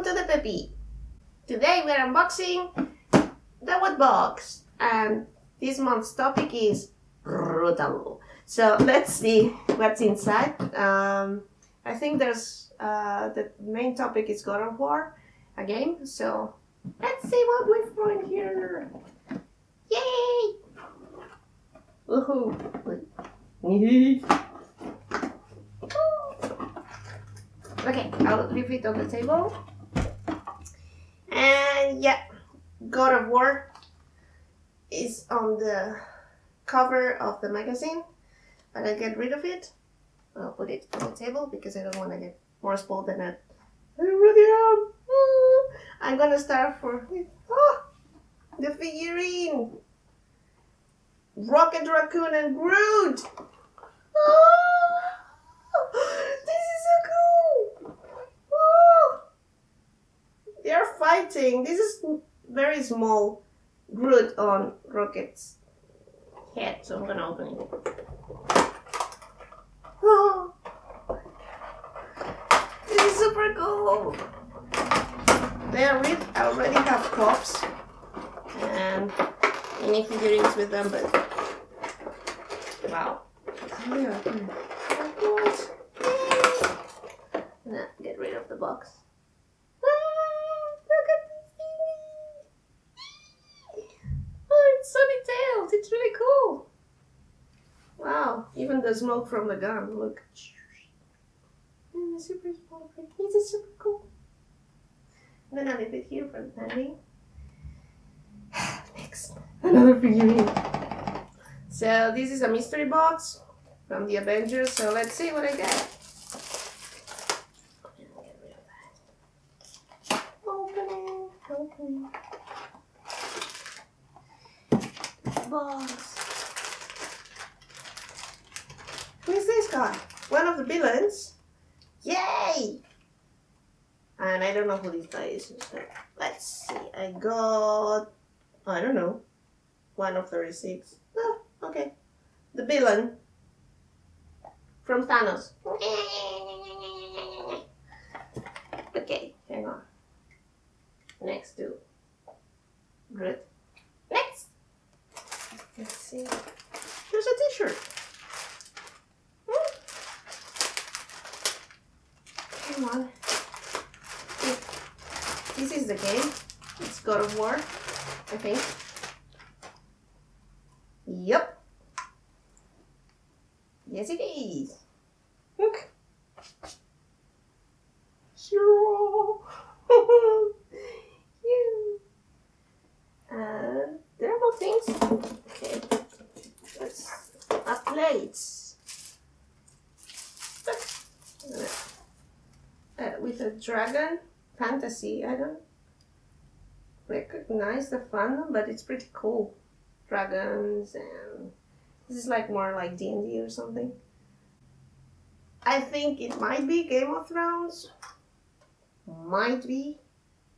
welcome to the Peppy. Today we're unboxing the Wootbox, and this month's topic is brutal. So let's see what's inside. I think there's the main topic is God of War, a game. So let's see what we've got in here. Yay! Woohoo! Okay, I'll leave it on the table. And yeah, God of War is on the cover of the magazine, but I'll get rid of it. I'll put it on the table because I don't want to get more spoiled than I already am. I'm gonna start the figurine. Rocket Raccoon and Groot. This is so cool. They're fighting. This is very small Groot on Rocket's head, so I'm gonna open it. Oh, this is super cool. They already have props and mini figurines with them, but wow. Yeah. Nah, get rid of the box. Look at this thing! Oh, it's so detailed. It's really cool. Wow, even the smoke from the gun. Look. And the super small print. This is super cool. I'm gonna leave it here for the time being. Next, another figurine. So this is a mystery box from the Avengers. So let's see what I get. Opening. Box. Who is this guy? One of the villains? Yay! And I don't know who this guy is. So let's see. I got, I don't know, 1 of 36. Oh, okay. The villain from Thanos. Okay, hang on. Next to Groot. Next! Let's see. Here's a t-shirt. Come on. This is the game. It's God of War, I think. Yep. Yes, it is. Look. Sure. There are more things. Okay. Let's plates. With a dragon fantasy. I don't recognize the fandom, but it's pretty cool. Dragons, and this is like more like D&D or something. I think it might be Game of Thrones. Might be,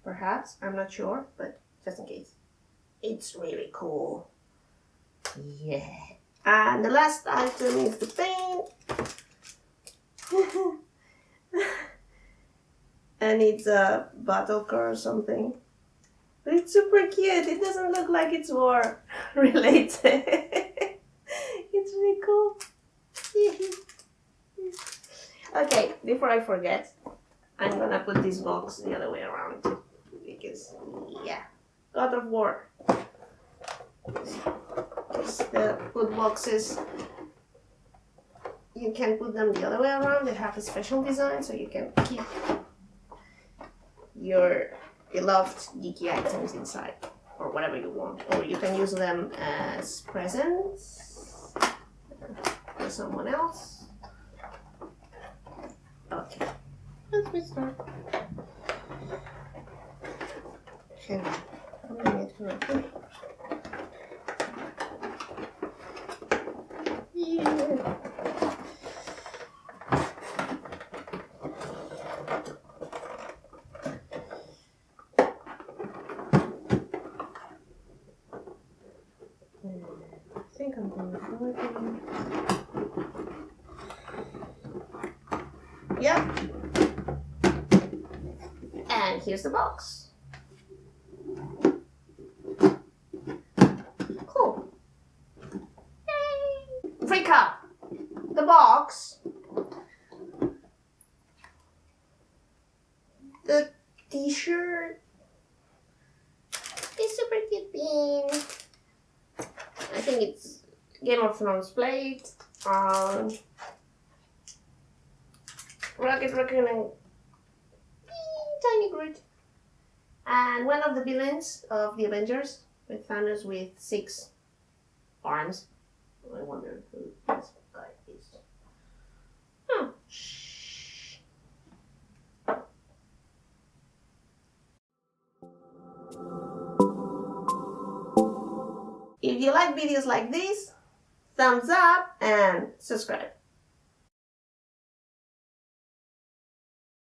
perhaps. I'm not sure, but just in case. It's really cool. Yeah. And the last item is the paint. And it's a battle car or something. But it's super cute. It doesn't look like it's war related. It's really cool. Okay, before I forget, I'm gonna put this box the other way around. Because, yeah, God of War. The food boxes, you can put them the other way around. They have a special design, so you can keep your beloved geeky items inside, or whatever you want, or you can use them as presents for someone else. Okay, let's start. Hang on, I'm gonna need to write it. Yeah. I think I'm going to do it. Yep. And here's the box. Cool. Yay! Recap. The box. The t-shirt. This super cute pin. I think it's Game of Thrones plate. Rocket Raccoon and Tiny Groot. And one of the villains of the Avengers with Thanos with 6 arms. I wonder who this guy is. Hmm. If you like videos like this, thumbs up and subscribe.